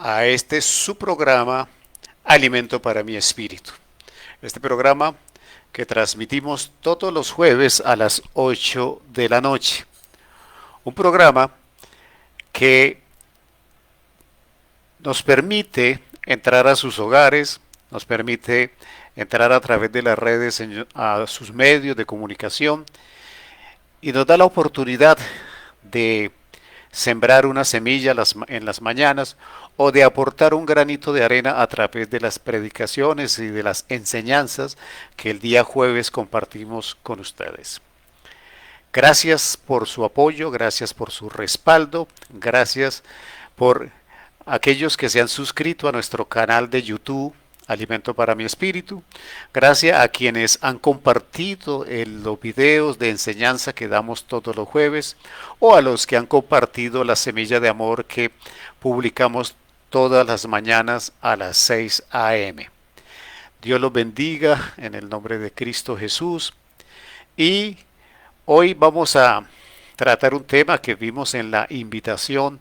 A este su programa Alimento para mi Espíritu. Este programa que transmitimos todos los jueves a las 8 de la noche. Un programa que nos permite entrar a sus hogares, nos permite entrar a través de las redes a sus medios de comunicación y nos da la oportunidad de sembrar una semilla en las mañanas o de aportar un granito de arena a través de las predicaciones y de las enseñanzas que el día jueves compartimos con ustedes. Gracias por su apoyo, gracias por su respaldo, gracias por aquellos que se han suscrito a nuestro canal de YouTube Alimento para mi Espíritu. Gracias a quienes han compartido los videos de enseñanza que damos todos los jueves o a los que han compartido la semilla de amor que publicamos todas las mañanas a las 6 a.m. Dios los bendiga en el nombre de Cristo Jesús. Y hoy vamos a tratar un tema que vimos en la invitación.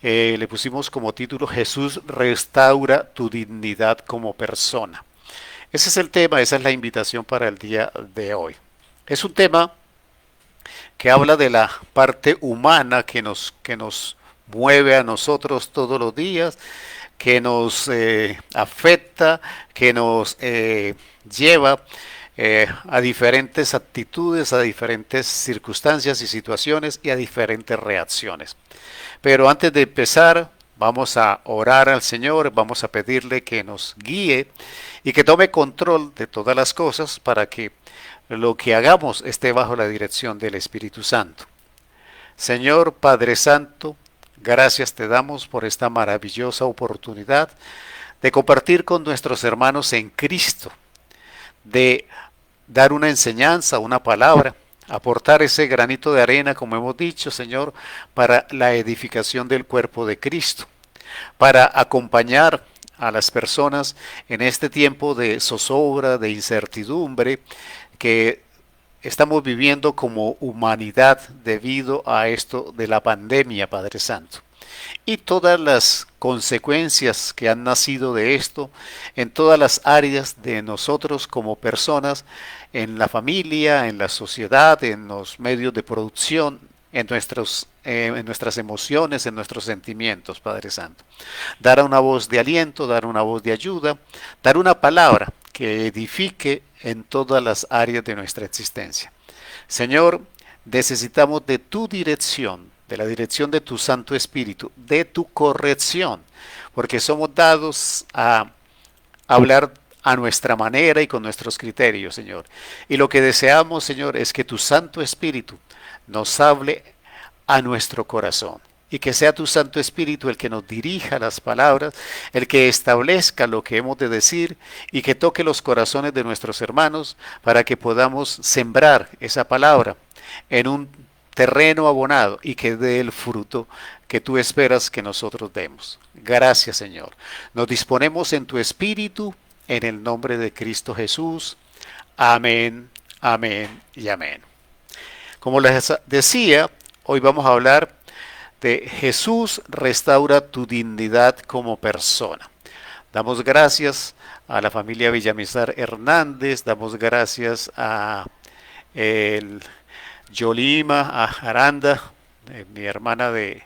Le pusimos como título: Jesús restaura tu dignidad como persona. Ese es el tema, esa es la invitación para el día de hoy. Es un tema que habla de la parte humana que nos mueve a nosotros todos los días, que nos afecta, que nos lleva a diferentes actitudes, a diferentes circunstancias y situaciones y a diferentes reacciones. Pero antes de empezar, vamos a orar al Señor, vamos a pedirle que nos guíe y que tome control de todas las cosas para que lo que hagamos esté bajo la dirección del Espíritu Santo. Señor Padre Santo, gracias te damos por esta maravillosa oportunidad de compartir con nuestros hermanos en Cristo, de dar una enseñanza, una palabra, aportar ese granito de arena, como hemos dicho, Señor, para la edificación del cuerpo de Cristo, para acompañar a las personas en este tiempo de zozobra, de incertidumbre que estamos viviendo como humanidad debido a esto de la pandemia, Padre Santo, y todas las consecuencias que han nacido de esto en todas las áreas de nosotros como personas, en la familia, en la sociedad, en los medios de producción, en nuestras emociones, en nuestros sentimientos, Padre Santo. Dar una voz de aliento, dar una voz de ayuda, dar una palabra que edifique en todas las áreas de nuestra existencia. Señor, necesitamos de tu dirección, de la dirección de tu Santo Espíritu, de tu corrección, porque somos dados a hablar a nuestra manera y con nuestros criterios, Señor. Y lo que deseamos, Señor, es que tu Santo Espíritu nos hable a nuestro corazón y que sea tu Santo Espíritu el que nos dirija las palabras, el que establezca lo que hemos de decir y que toque los corazones de nuestros hermanos para que podamos sembrar esa palabra en un terreno abonado y que dé el fruto que tú esperas que nosotros demos. Gracias, Señor. Nos disponemos en tu Espíritu, en el nombre de Cristo Jesús. Amén, amén y amén. Como les decía, hoy vamos a hablar de Jesús restaura tu dignidad como persona. Damos gracias a la familia Villamizar Hernández, damos gracias a el Yolima, a Aranda, mi hermana de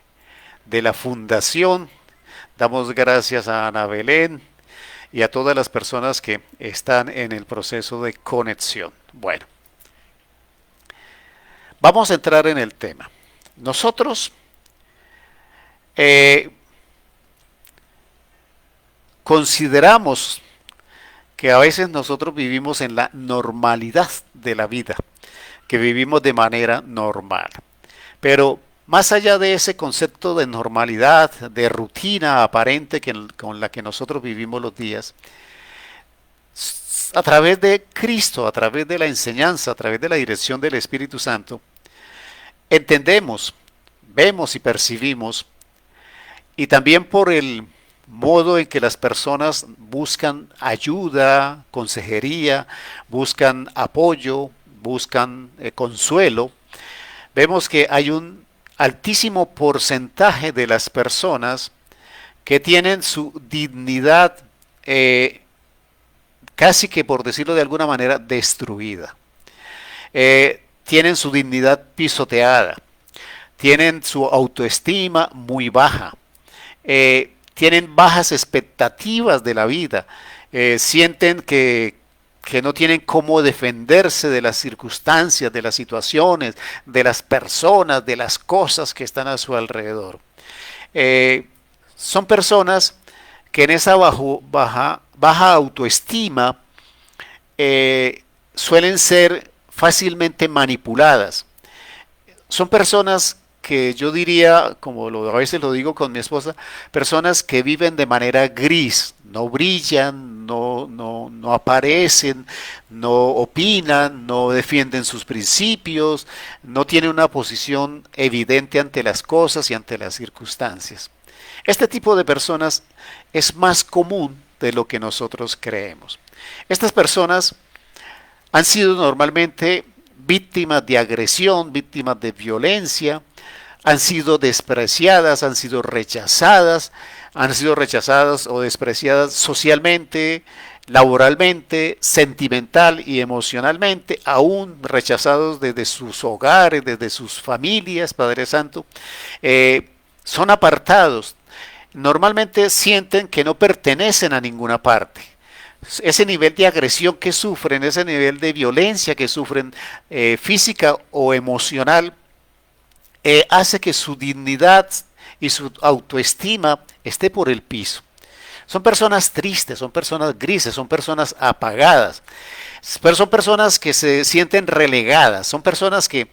la fundación. Damos gracias a Ana Belén y a todas las personas que están en el proceso de conexión. Bueno, vamos a entrar en el tema. Nosotros consideramos que a veces nosotros vivimos en la normalidad de la vida, que vivimos de manera normal. Pero más allá de ese concepto de normalidad, de rutina aparente con la que nosotros vivimos los días, a través de Cristo, a través de la enseñanza, a través de la dirección del Espíritu Santo, entendemos, vemos y percibimos, y también por el modo en que las personas buscan ayuda, consejería, buscan apoyo, buscan consuelo, vemos que hay un altísimo porcentaje de las personas que tienen su dignidad casi que, por decirlo de alguna manera, destruida. Tienen su dignidad pisoteada, tienen su autoestima muy baja, tienen bajas expectativas de la vida, sienten que no tienen cómo defenderse de las circunstancias, de las situaciones, de las personas, de las cosas que están a su alrededor. Son personas que en esa baja autoestima suelen ser fácilmente manipuladas. Son personas que yo diría, a veces lo digo con mi esposa, personas que viven de manera gris, no brillan, no aparecen, no opinan, no defienden sus principios, no tienen una posición evidente ante las cosas y ante las circunstancias. Este tipo de personas es más común de lo que nosotros creemos. Estas personas han sido normalmente víctimas de agresión, víctimas de violencia, han sido despreciadas, han sido rechazadas o despreciadas socialmente, laboralmente, sentimental y emocionalmente, aún rechazados desde sus hogares, desde sus familias, Padre Santo, son apartados. Normalmente sienten que no pertenecen a ninguna parte. Ese nivel de agresión que sufren, ese nivel de violencia que sufren, física o emocional, hace que su dignidad y su autoestima esté por el piso. Son personas tristes, son personas grises, son personas apagadas, pero son personas que se sienten relegadas, son personas que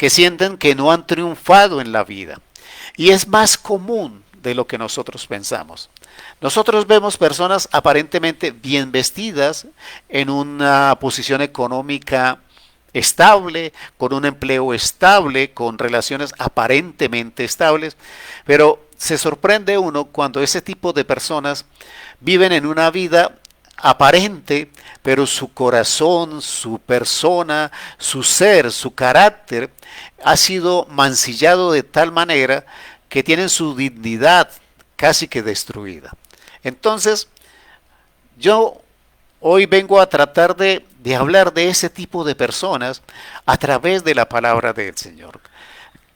sienten que no han triunfado en la vida. Y es más común de lo que nosotros pensamos. Nosotros vemos personas aparentemente bien vestidas, en una posición económica estable, con un empleo estable, con relaciones aparentemente estables, pero se sorprende uno cuando ese tipo de personas viven en una vida aparente, pero su corazón, su persona, su ser, su carácter ha sido mancillado de tal manera que tienen su dignidad casi que destruida. Entonces, yo hoy vengo a tratar de hablar de ese tipo de personas a través de la palabra del Señor.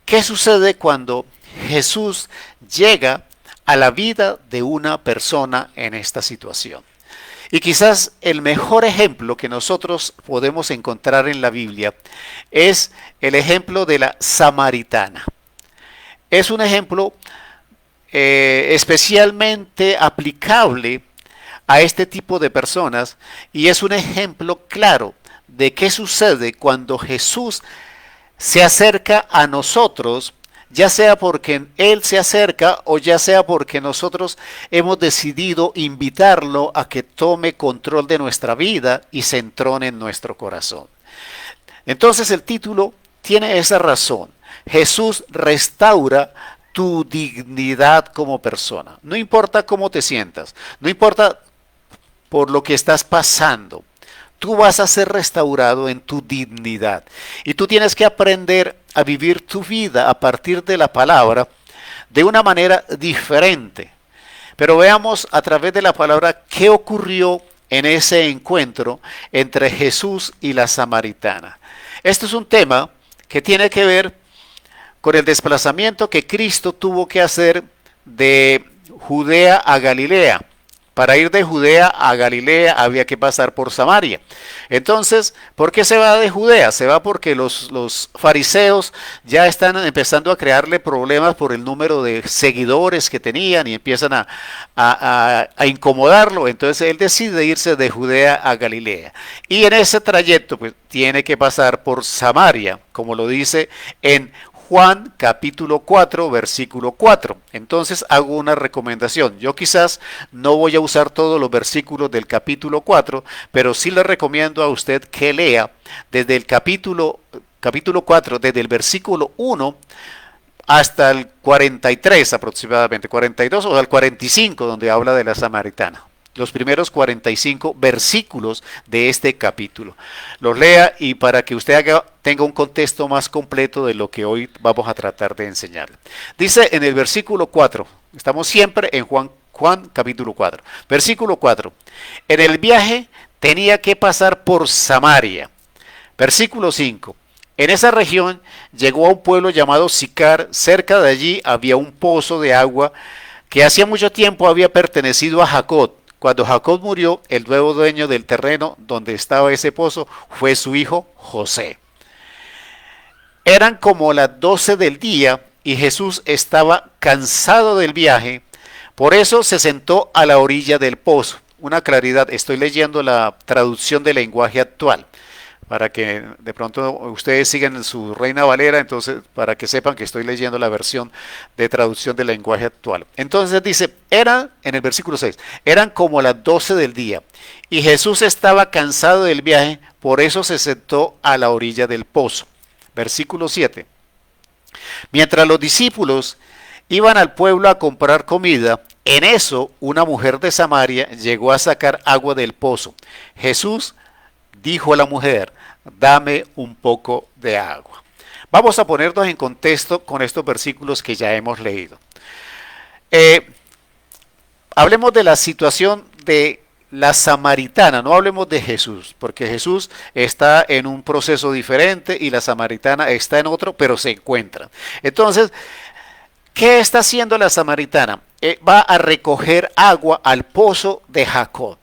¿Qué sucede cuando Jesús llega a la vida de una persona en esta situación? Y quizás el mejor ejemplo que nosotros podemos encontrar en la Biblia es el ejemplo de la samaritana. Es un ejemplo especialmente aplicable a este tipo de personas y es un ejemplo claro de qué sucede cuando Jesús se acerca a nosotros, ya sea porque Él se acerca o ya sea porque nosotros hemos decidido invitarlo a que tome control de nuestra vida y se entrone en nuestro corazón. Entonces el título tiene esa razón. Jesús restaura tu dignidad como persona. No importa cómo te sientas, no importa por lo que estás pasando, tú vas a ser restaurado en tu dignidad. Y tú tienes que aprender a vivir tu vida a partir de la palabra de una manera diferente. Pero veamos a través de la palabra qué ocurrió en ese encuentro entre Jesús y la samaritana. Esto es un tema que tiene que ver con el desplazamiento que Cristo tuvo que hacer de Judea a Galilea. Para ir de Judea a Galilea había que pasar por Samaria. Entonces, ¿por qué se va de Judea? Se va porque los fariseos ya están empezando a crearle problemas por el número de seguidores que tenían y empiezan a incomodarlo. Entonces él decide irse de Judea a Galilea. Y en ese trayecto pues, tiene que pasar por Samaria, como lo dice en Juan capítulo 4, versículo 4. Entonces hago una recomendación. Yo quizás no voy a usar todos los versículos del capítulo 4, pero sí le recomiendo a usted que lea desde el capítulo 4, desde el versículo 1 hasta el 43 aproximadamente, 42 o al 45, donde habla de la samaritana. Los primeros 45 versículos de este capítulo. Los lea y para que usted tenga un contexto más completo de lo que hoy vamos a tratar de enseñar. Dice en el versículo 4, estamos siempre en Juan Juan capítulo 4. Versículo 4. En el viaje tenía que pasar por Samaria. Versículo 5. En esa región llegó a un pueblo llamado Sicar. Cerca de allí había un pozo de agua que hacía mucho tiempo había pertenecido a Jacob. Cuando Jacob murió, el nuevo dueño del terreno donde estaba ese pozo fue su hijo José. Eran como las 12 del día y Jesús estaba cansado del viaje, por eso se sentó a la orilla del pozo. Una claridad, estoy leyendo la traducción del lenguaje actual, para que de pronto ustedes sigan su Reina Valera, entonces para que sepan que estoy leyendo la versión de traducción del lenguaje actual. Entonces dice, eran, en el versículo 6, eran como las 12 del día y Jesús estaba cansado del viaje, por eso se sentó a la orilla del pozo. Versículo 7. Mientras los discípulos iban al pueblo a comprar comida, en eso una mujer de Samaria llegó a sacar agua del pozo. Jesús dijo a la mujer, dame un poco de agua. Vamos a ponernos en contexto con estos versículos que ya hemos leído. Hablemos de la situación de la samaritana, no hablemos de Jesús, porque Jesús está en un proceso diferente y la samaritana está en otro, pero se encuentran. Entonces, ¿qué está haciendo la samaritana? Va a recoger agua al pozo de Jacob.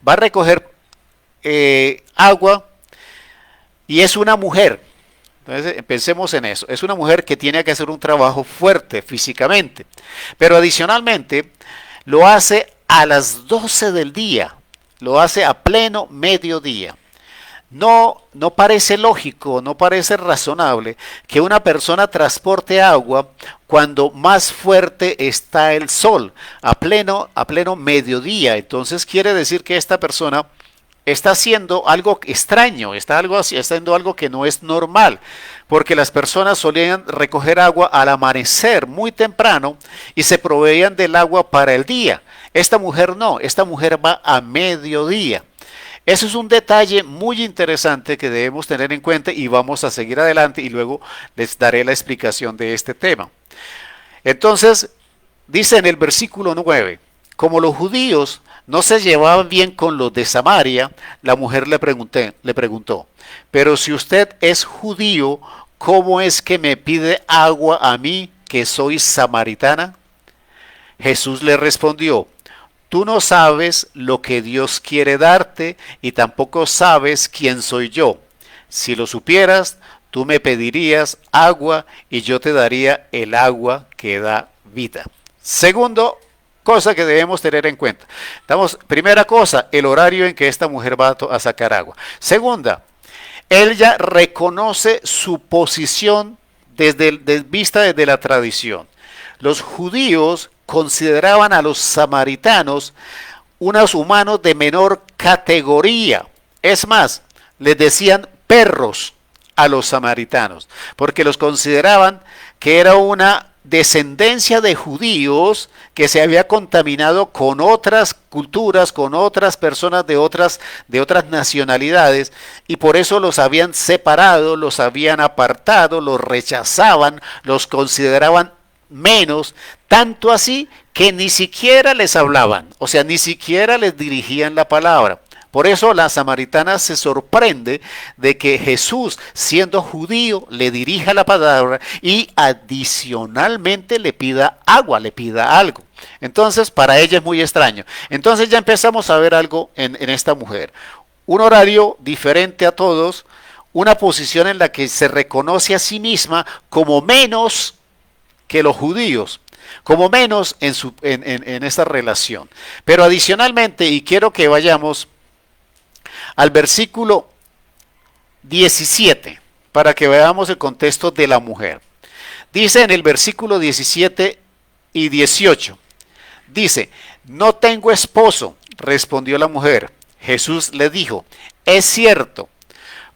Va a recoger agua y es una mujer. Entonces, pensemos en eso. Es una mujer que tiene que hacer un trabajo fuerte físicamente, pero adicionalmente lo hace a las 12 del día, lo hace a pleno mediodía. No parece lógico, no parece razonable que una persona transporte agua cuando más fuerte está el sol, a pleno mediodía. Entonces quiere decir que esta persona está haciendo algo extraño, está haciendo algo que no es normal, porque las personas solían recoger agua al amanecer muy temprano y se proveían del agua para el día. Esta mujer no, esta mujer va a mediodía. Eso es un detalle muy interesante que debemos tener en cuenta y vamos a seguir adelante y luego les daré la explicación de este tema. Entonces, dice en el versículo 9, como los judíos no se llevaban bien con los de Samaria, la mujer le preguntó, pero si usted es judío, ¿cómo es que me pide agua a mí que soy samaritana? Jesús le respondió, tú no sabes lo que Dios quiere darte y tampoco sabes quién soy yo. Si lo supieras, tú me pedirías agua y yo te daría el agua que da vida. Segundo cosa que debemos tener en cuenta. Primera cosa, el horario en que esta mujer va a sacar agua. Segunda, ella reconoce su posición vista desde la tradición. Los judíos consideraban a los samaritanos unos humanos de menor categoría. Es más, les decían perros a los samaritanos, porque los consideraban que era una descendencia de judíos que se había contaminado con otras culturas, con otras personas de otras nacionalidades, y por eso los habían separado, los habían apartado, los rechazaban, los consideraban menos, tanto así que ni siquiera les hablaban, o sea, ni siquiera les dirigían la palabra. Por eso la samaritana se sorprende de que Jesús, siendo judío, le dirija la palabra y adicionalmente le pida agua, le pida algo. Entonces, para ella es muy extraño. Entonces ya empezamos a ver algo en esta mujer. Un horario diferente a todos, una posición en la que se reconoce a sí misma como menos que los judíos, como menos en esta relación. Pero adicionalmente, y quiero que vayamos al versículo 17, para que veamos el contexto de la mujer. Dice en el versículo 17 y 18, dice, no tengo esposo, respondió la mujer. Jesús le dijo, es cierto,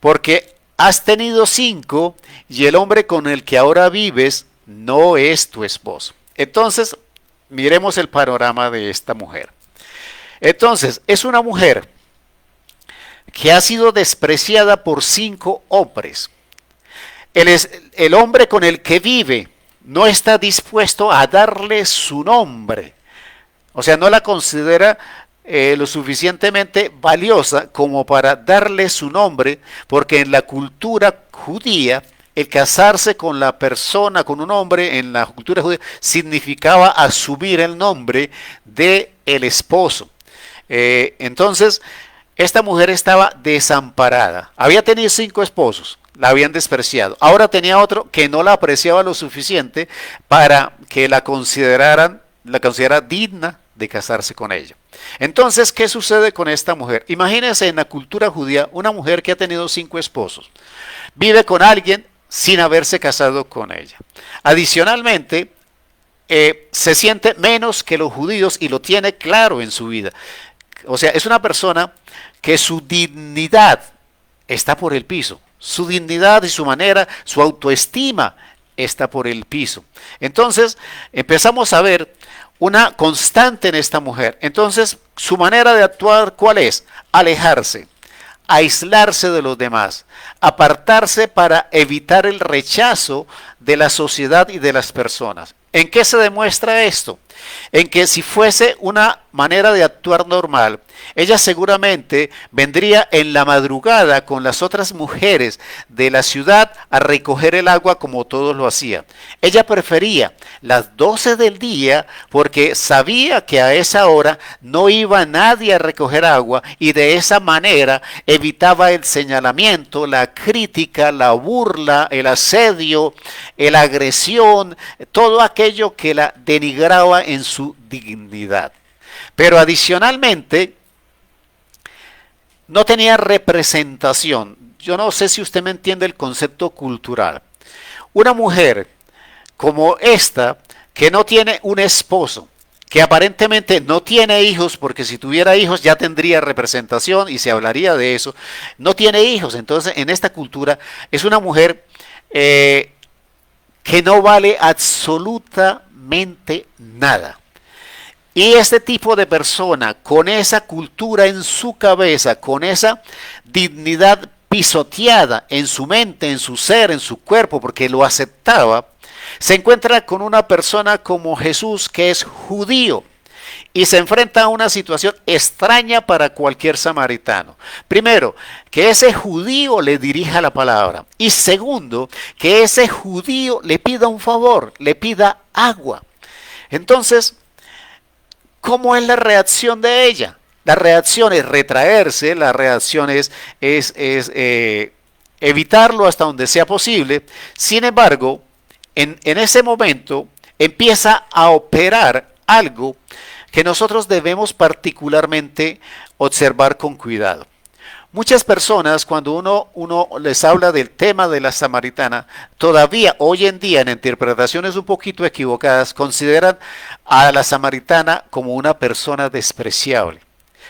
porque has tenido 5 y el hombre con el que ahora vives no es tu esposo. Entonces, miremos el panorama de esta mujer. Entonces, es una mujer que ha sido despreciada por 5 hombres. El hombre con el que vive no está dispuesto a darle su nombre. O sea, no la considera lo suficientemente valiosa como para darle su nombre, porque en la cultura judía, el casarse con la persona, con un hombre, en la cultura judía, significaba asumir el nombre de el esposo. Entonces, esta mujer estaba desamparada. Había tenido 5 esposos, la habían despreciado. Ahora tenía otro que no la apreciaba lo suficiente para que la considerara digna de casarse con ella. Entonces, ¿qué sucede con esta mujer? Imagínense en la cultura judía una mujer que ha tenido 5 esposos. Vive con alguien sin haberse casado con ella. Adicionalmente, se siente menos que los judíos y lo tiene claro en su vida. O sea, es una persona que su dignidad está por el piso. Su dignidad y su manera, su autoestima está por el piso. Entonces, empezamos a ver una constante en esta mujer. Entonces, su manera de actuar, ¿cuál es? Alejarse, aislarse de los demás, apartarse para evitar el rechazo de la sociedad y de las personas. ¿En qué se demuestra esto? En que si fuese una manera de actuar normal, ella seguramente vendría en la madrugada con las otras mujeres de la ciudad a recoger el agua como todos lo hacían. Ella prefería las 12 del día porque sabía que a esa hora no iba nadie a recoger agua y de esa manera evitaba el señalamiento, la crítica, la burla, el asedio, la agresión, todo aquello que la denigraba en su dignidad. Pero adicionalmente, no tenía representación. Yo no sé si usted me entiende el concepto cultural. Una mujer como esta, que no tiene un esposo, que aparentemente no tiene hijos, porque si tuviera hijos ya tendría representación y se hablaría de eso, no tiene hijos. Entonces, en esta cultura es una mujer que no vale absolutamente nada. Y este tipo de persona, con esa cultura en su cabeza, con esa dignidad pisoteada en su mente, en su ser, en su cuerpo, porque lo aceptaba, se encuentra con una persona como Jesús, que es judío, y se enfrenta a una situación extraña para cualquier samaritano. Primero, que ese judío le dirija la palabra. Y segundo, que ese judío le pida un favor, le pida agua. Entonces, ¿cómo es la reacción de ella? La reacción es retraerse, la reacción es evitarlo hasta donde sea posible. Sin embargo, en ese momento empieza a operar algo que nosotros debemos particularmente observar con cuidado. Muchas personas, cuando uno les habla del tema de la samaritana, todavía hoy en día, en interpretaciones un poquito equivocadas, consideran a la samaritana como una persona despreciable.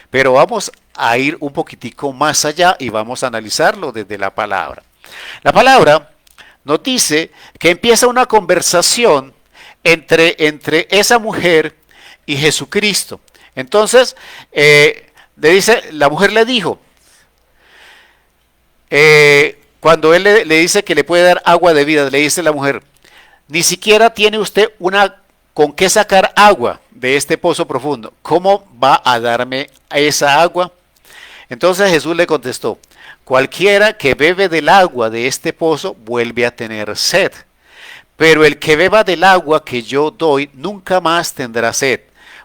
Pero vamos a ir un poquitico más allá y vamos a analizarlo desde la palabra. La palabra nos dice que empieza una conversación entre esa mujer y Jesucristo. Entonces, la mujer le dijo, cuando él le dice que le puede dar agua de vida, le dice la mujer, ni siquiera tiene usted con qué sacar agua de este pozo profundo. ¿Cómo va a darme esa agua? Entonces Jesús le contestó, cualquiera que bebe del agua de este pozo vuelve a tener sed, pero el que beba del agua que yo doy nunca más tendrá sed,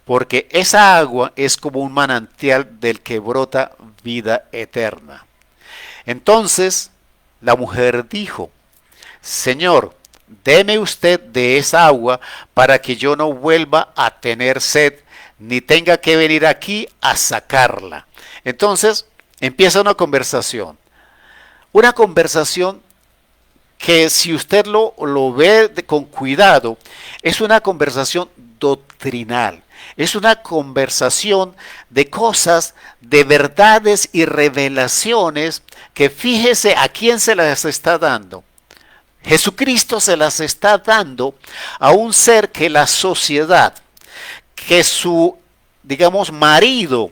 porque esa agua es como un manantial del que brota vida eterna. Entonces la mujer dijo, Señor, deme usted de esa agua para que yo no vuelva a tener sed, ni tenga que venir aquí a sacarla. Entonces empieza una conversación que si usted lo ve con cuidado, es una conversación doctrinal. Es una conversación de cosas, de verdades y revelaciones que fíjese a quién se las está dando. Jesucristo se las está dando a un ser que la sociedad, que su, digamos, marido,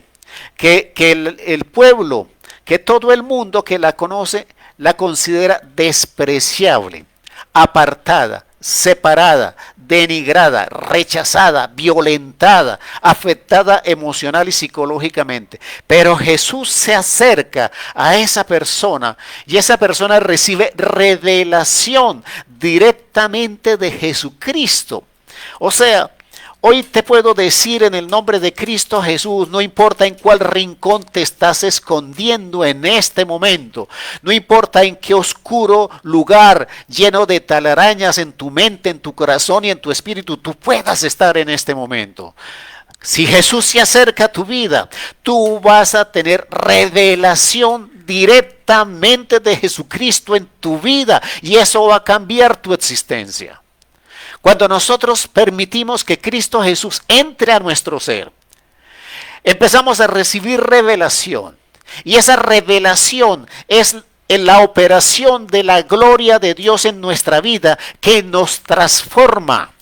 que el pueblo, que todo el mundo que la conoce, la considera despreciable, apartada, separada, denigrada, rechazada, violentada, afectada emocional y psicológicamente. Pero Jesús se acerca a esa persona y esa persona recibe revelación directamente de Jesucristo. O sea, hoy te puedo decir en el nombre de Cristo Jesús, no importa en cuál rincón te estás escondiendo en este momento, no importa en qué oscuro lugar lleno de telarañas en tu mente, en tu corazón y en tu espíritu, tú puedas estar en este momento. Si Jesús se acerca a tu vida, tú vas a tener revelación directamente de Jesucristo en tu vida y eso va a cambiar tu existencia. Cuando nosotros permitimos que Cristo Jesús entre a nuestro ser, empezamos a recibir revelación. Y esa revelación es la operación de la gloria de Dios en nuestra vida que nos transforma.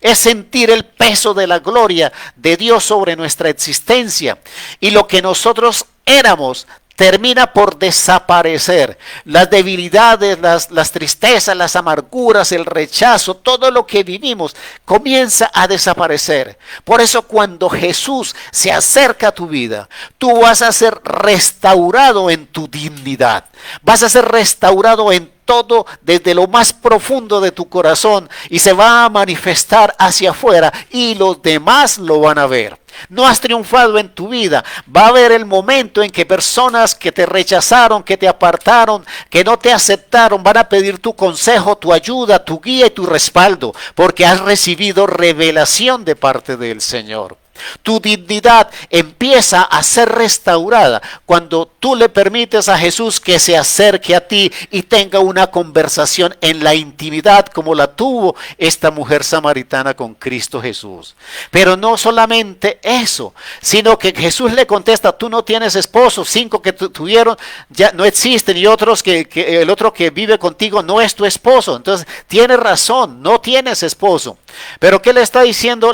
Es sentir el peso de la gloria de Dios sobre nuestra existencia. Y lo que nosotros éramos termina por desaparecer. Las debilidades, las tristezas, las amarguras, el rechazo, todo lo que vivimos comienza a desaparecer. Por eso cuando Jesús se acerca a tu vida, tú vas a ser restaurado en tu dignidad. Vas a ser restaurado en todo desde lo más profundo de tu corazón y se va a manifestar hacia afuera y los demás lo van a ver. No has triunfado en tu vida. Va a haber el momento en que personas que te rechazaron, que te apartaron, que no te aceptaron, van a pedir tu consejo, tu ayuda, tu guía y tu respaldo, porque has recibido revelación de parte del Señor. Tu dignidad empieza a ser restaurada cuando tú le permites a Jesús que se acerque a ti y tenga una conversación en la intimidad como la tuvo esta mujer samaritana con Cristo Jesús. Pero no solamente eso, sino que Jesús le contesta, tú no tienes esposo, 5 que tuvieron ya no existen y otros que el otro que vive contigo no es tu esposo. Entonces tienes razón, no tienes esposo. Pero ¿qué le está diciendo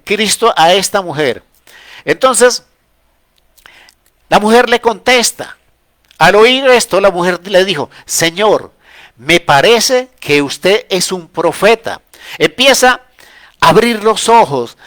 Cristo a esta mujer? Entonces, la mujer le contesta. Al oír esto, la mujer le dijo, Señor, me parece que usted es un profeta. Empieza a abrir los ojos.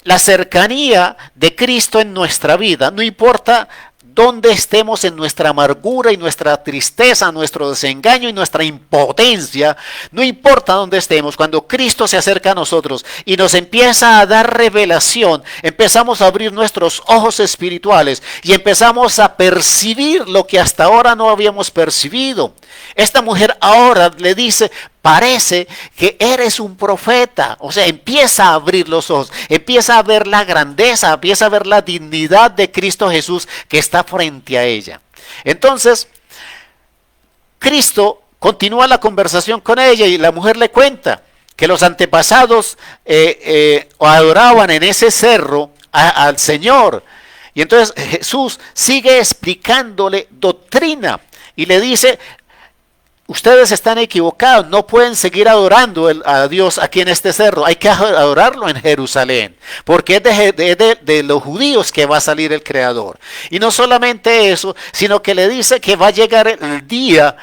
La cercanía de Cristo en nuestra vida, no importa donde estemos en nuestra amargura y nuestra tristeza, nuestro desengaño y nuestra impotencia, no importa dónde estemos, cuando Cristo se acerca a nosotros y nos empieza a dar revelación, empezamos a abrir nuestros ojos espirituales y empezamos a percibir lo que hasta ahora no habíamos percibido. Esta mujer ahora le dice, parece que eres un profeta. O sea, empieza a abrir los ojos, empieza a ver la grandeza, empieza a ver la dignidad de Cristo Jesús que está frente a ella. Entonces, Cristo continúa la conversación con ella y la mujer le cuenta que los antepasados adoraban en ese cerro al Señor. Y entonces Jesús sigue explicándole doctrina y le dice, ustedes están equivocados, no pueden seguir adorando a Dios aquí en este cerro, hay que adorarlo en Jerusalén, porque es de los judíos que va a salir el Creador. Y no solamente eso, sino que le dice que va a llegar el día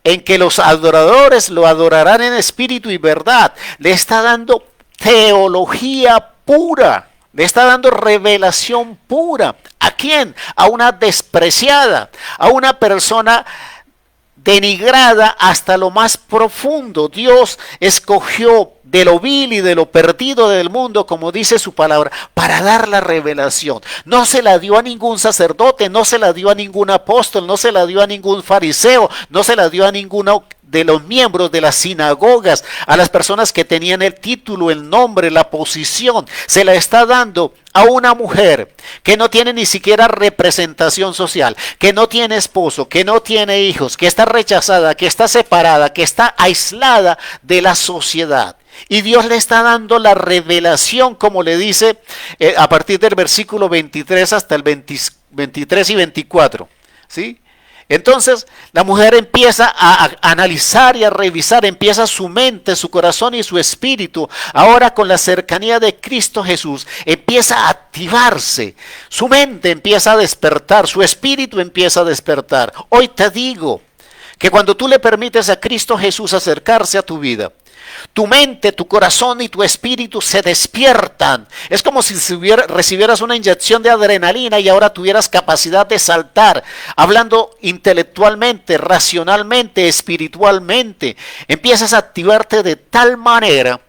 en que los adoradores lo adorarán en espíritu y verdad. Le está dando teología pura. Le está dando revelación pura. ¿A quién? A una despreciada, a una persona denigrada hasta lo más profundo. Dios escogió de lo vil y de lo perdido del mundo, como dice su palabra, para dar la revelación. No se la dio a ningún sacerdote, no se la dio a ningún apóstol, no se la dio a ningún fariseo, no se la dio a ninguno de los miembros de las sinagogas, a las personas que tenían el título, el nombre, la posición. Se la está dando a una mujer que no tiene ni siquiera representación social, que no tiene esposo, que no tiene hijos, que está rechazada, que está separada, que está aislada de la sociedad. Y Dios le está dando la revelación, como le dice a partir del versículo 23 hasta el 23 y 24, ¿sí? Entonces la mujer empieza a analizar y a revisar, empieza su mente, su corazón y su espíritu, ahora con la cercanía de Cristo Jesús, empieza a activarse, su mente empieza a despertar, su espíritu empieza a despertar. Hoy te digo que cuando tú le permites a Cristo Jesús acercarse a tu vida, Tu mente, tu corazón y tu espíritu se despiertan. Es como si recibieras una inyección de adrenalina y ahora tuvieras capacidad de saltar, hablando intelectualmente, racionalmente, espiritualmente. Empiezas a activarte de tal manera,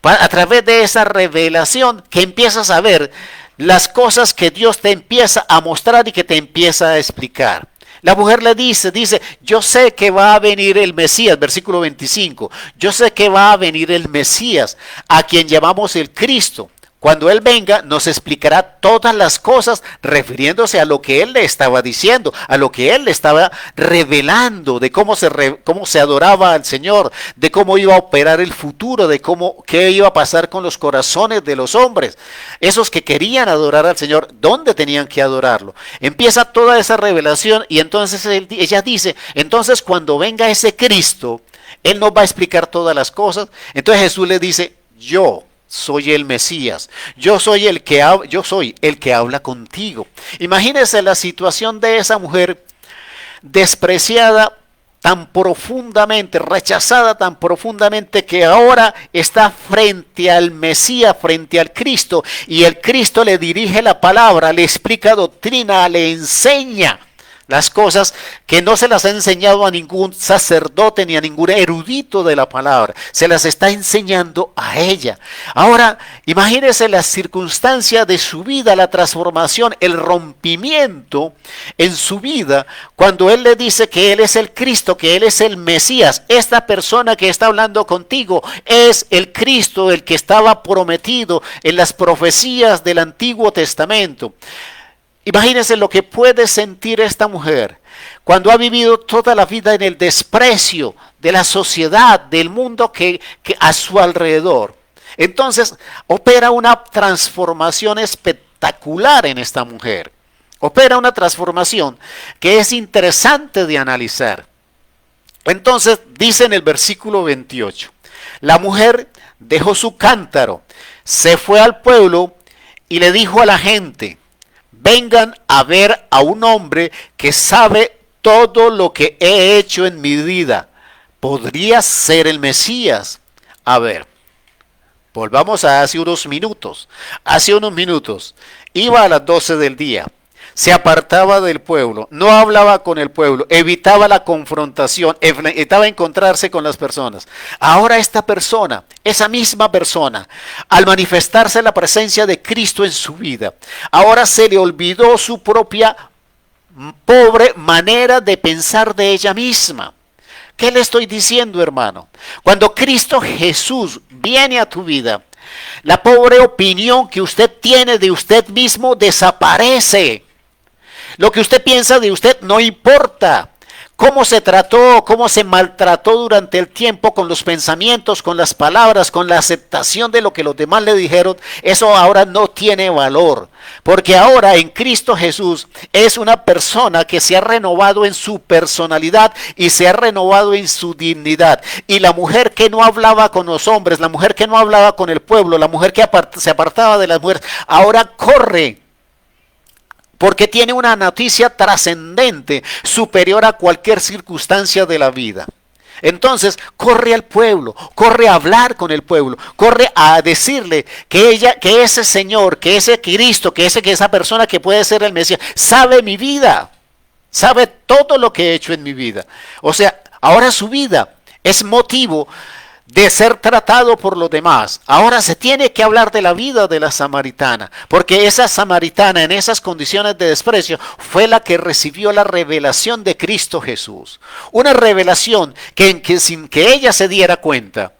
a través de esa revelación, que empiezas a ver las cosas que Dios te empieza a mostrar y que te empieza a explicar. La mujer le dice, yo sé que va a venir el Mesías, versículo 25, yo sé que va a venir el Mesías, a quien llamamos el Cristo. Cuando Él venga, nos explicará todas las cosas refiriéndose a lo que Él le estaba diciendo, a lo que Él le estaba revelando, de cómo se adoraba al Señor, de cómo iba a operar el futuro, de qué iba a pasar con los corazones de los hombres. Esos que querían adorar al Señor, ¿dónde tenían que adorarlo? Empieza toda esa revelación y entonces ella dice, entonces cuando venga ese Cristo, Él nos va a explicar todas las cosas. Entonces Jesús le dice, yo soy el Mesías, yo soy el que habla contigo. Imagínense la situación de esa mujer despreciada tan profundamente, rechazada tan profundamente, que ahora está frente al Mesías, frente al Cristo, y el Cristo le dirige la palabra, le explica doctrina, le enseña las cosas que no se las ha enseñado a ningún sacerdote ni a ningún erudito de la palabra. Se las está enseñando a ella. Ahora, imagínense la circunstancia de su vida, la transformación, el rompimiento en su vida, cuando Él le dice que Él es el Cristo, que Él es el Mesías. Esta persona que está hablando contigo es el Cristo, el que estaba prometido en las profecías del Antiguo Testamento. Imagínense lo que puede sentir esta mujer cuando ha vivido toda la vida en el desprecio de la sociedad, del mundo que a su alrededor. Entonces opera una transformación espectacular en esta mujer. Opera una transformación que es interesante de analizar. Entonces dice en el versículo 28, la mujer dejó su cántaro, se fue al pueblo y le dijo a la gente, vengan a ver a un hombre que sabe todo lo que he hecho en mi vida. ¿Podría ser el Mesías? A ver, volvamos a hace unos minutos. Hace unos minutos iba a las 12 del día. Se apartaba del pueblo, no hablaba con el pueblo, evitaba la confrontación, evitaba encontrarse con las personas. Ahora esta persona, esa misma persona, al manifestarse la presencia de Cristo en su vida, ahora se le olvidó su propia pobre manera de pensar de ella misma. ¿Qué le estoy diciendo, hermano? Cuando Cristo Jesús viene a tu vida, la pobre opinión que usted tiene de usted mismo desaparece. Lo que usted piensa de usted no importa. Cómo se trató, cómo se maltrató durante el tiempo con los pensamientos, con las palabras, con la aceptación de lo que los demás le dijeron, eso ahora no tiene valor. Porque ahora en Cristo Jesús es una persona que se ha renovado en su personalidad y se ha renovado en su dignidad. Y la mujer que no hablaba con los hombres, la mujer que no hablaba con el pueblo, la mujer que se apartaba de las mujeres, ahora corre. Porque tiene una noticia trascendente, superior a cualquier circunstancia de la vida. Entonces, corre al pueblo, corre a hablar con el pueblo, corre a decirle que ese Señor, que ese Cristo, que esa persona que puede ser el Mesías, sabe mi vida, sabe todo lo que he hecho en mi vida. O sea, ahora su vida es motivo de ser tratado por los demás. Ahora se tiene que hablar de la vida de la samaritana, porque esa samaritana en esas condiciones de desprecio fue la que recibió la revelación de Cristo Jesús. Una revelación que sin que ella se diera cuenta,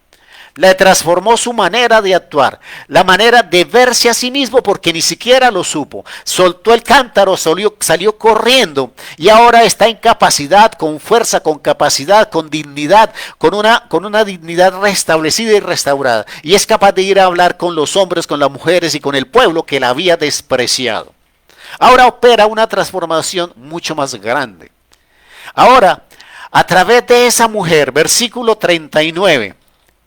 le transformó su manera de actuar, la manera de verse a sí mismo, porque ni siquiera lo supo. Soltó el cántaro, salió corriendo y ahora está en capacidad, con fuerza, con capacidad, con dignidad, con una dignidad restablecida y restaurada. Y es capaz de ir a hablar con los hombres, con las mujeres y con el pueblo que la había despreciado. Ahora opera una transformación mucho más grande. Ahora, a través de esa mujer, versículo 39,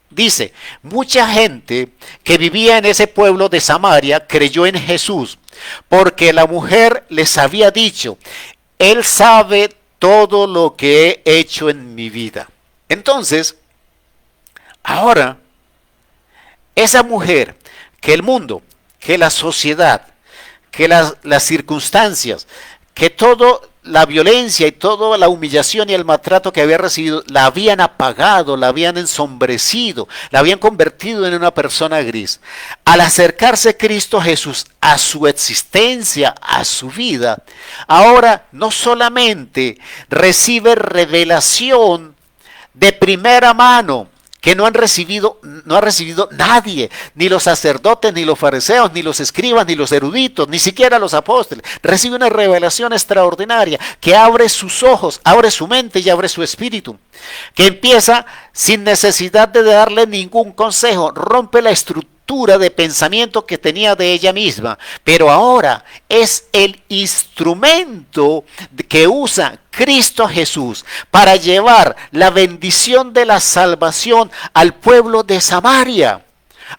dice, mucha gente que vivía en ese pueblo de Samaria creyó en Jesús, porque la mujer les había dicho, Él sabe todo lo que he hecho en mi vida. Entonces, ahora Esa mujer que el mundo, que la sociedad, que las circunstancias, que toda la violencia y toda la humillación y el maltrato que había recibido la habían apagado, la habían ensombrecido, la habían convertido en una persona gris. Al acercarse Cristo Jesús a su existencia, a su vida, ahora no solamente recibe revelación de primera mano, que no ha recibido nadie, ni los sacerdotes, ni los fariseos, ni los escribas, ni los eruditos, ni siquiera los apóstoles. Recibe una revelación extraordinaria que abre sus ojos, abre su mente y abre su espíritu, que empieza sin necesidad de darle ningún consejo, rompe la estructura de pensamiento que tenía de ella misma, pero ahora es el instrumento que usa Cristo Jesús para llevar la bendición de la salvación al pueblo de Samaria.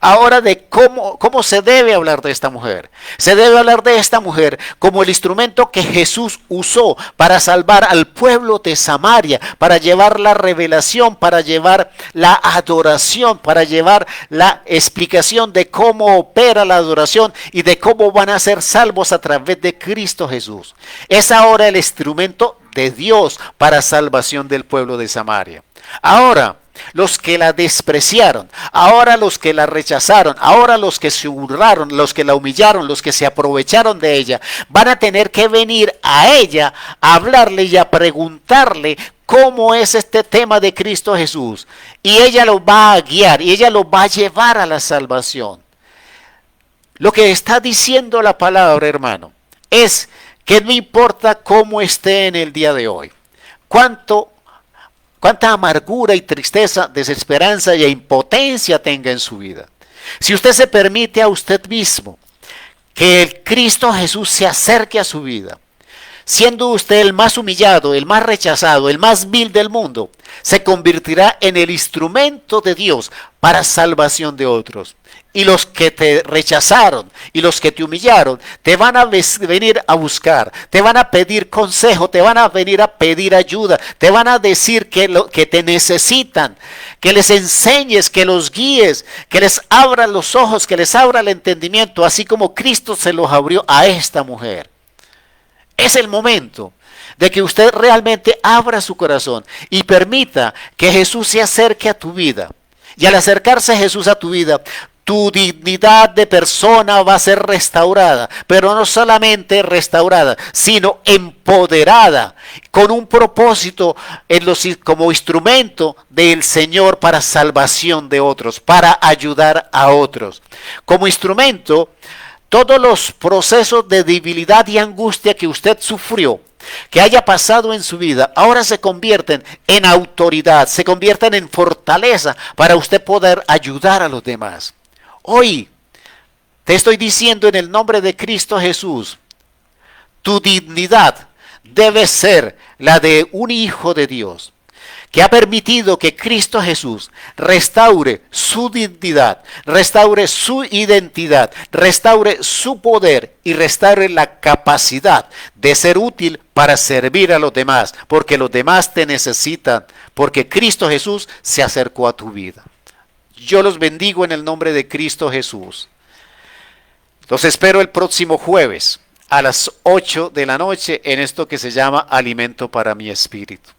Ahora de cómo se debe hablar de esta mujer. Se debe hablar de esta mujer como el instrumento que Jesús usó para salvar al pueblo de Samaria, para llevar la revelación, para llevar la adoración, para llevar la explicación de cómo opera la adoración y de cómo van a ser salvos a través de Cristo Jesús. Es ahora el instrumento de Dios para salvación del pueblo de Samaria. Ahora, los que la despreciaron, ahora los que la rechazaron, ahora los que se burlaron, los que la humillaron, los que se aprovecharon de ella, van a tener que venir a ella a hablarle y a preguntarle cómo es este tema de Cristo Jesús. Y ella los va a guiar y ella los va a llevar a la salvación. Lo que está diciendo la palabra, hermano, es que no importa cómo esté en el día de hoy, cuánta amargura y tristeza, desesperanza y impotencia tenga en su vida. Si usted se permite a usted mismo que el Cristo Jesús se acerque a su vida, siendo usted el más humillado, el más rechazado, el más vil del mundo, se convertirá en el instrumento de Dios para salvación de otros. Y los que te rechazaron y los que te humillaron te van a venir a buscar, te van a pedir consejo, te van a venir a pedir ayuda, te van a decir que te necesitan, que les enseñes, que los guíes, que les abra los ojos, que les abra el entendimiento, así como Cristo se los abrió a esta mujer. Es el momento de que usted realmente abra su corazón y permita que Jesús se acerque a tu vida. Y al acercarse Jesús a tu vida, tu dignidad de persona va a ser restaurada, pero no solamente restaurada, sino empoderada, con un propósito como instrumento del Señor para salvación de otros, para ayudar a otros. Como instrumento, todos los procesos de debilidad y angustia que usted sufrió, que haya pasado en su vida, ahora se convierten en autoridad, se convierten en fortaleza para usted poder ayudar a los demás. Hoy te estoy diciendo en el nombre de Cristo Jesús, tu dignidad debe ser la de un hijo de Dios, que ha permitido que Cristo Jesús restaure su dignidad, restaure su identidad, restaure su poder y restaure la capacidad de ser útil para servir a los demás, porque los demás te necesitan, porque Cristo Jesús se acercó a tu vida. Yo los bendigo en el nombre de Cristo Jesús. Los espero el próximo jueves a las 8 de la noche en esto que se llama Alimento para mi Espíritu.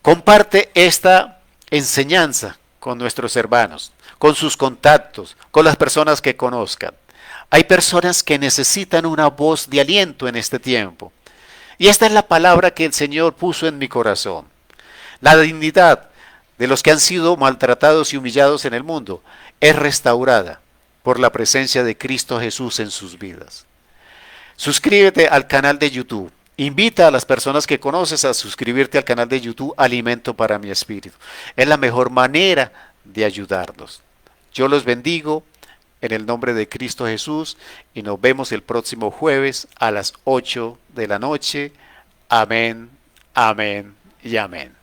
Comparte esta enseñanza con nuestros hermanos, con sus contactos, con las personas que conozcan. Hay personas que necesitan una voz de aliento en este tiempo. Y esta es la palabra que el Señor puso en mi corazón. La dignidad de los que han sido maltratados y humillados en el mundo es restaurada por la presencia de Cristo Jesús en sus vidas. Suscríbete al canal de YouTube. Invita a las personas que conoces a suscribirte al canal de YouTube Alimento para mi Espíritu. Es la mejor manera de ayudarlos. Yo los bendigo en el nombre de Cristo Jesús y nos vemos el próximo jueves a las 8 de la noche. Amén, amén y amén.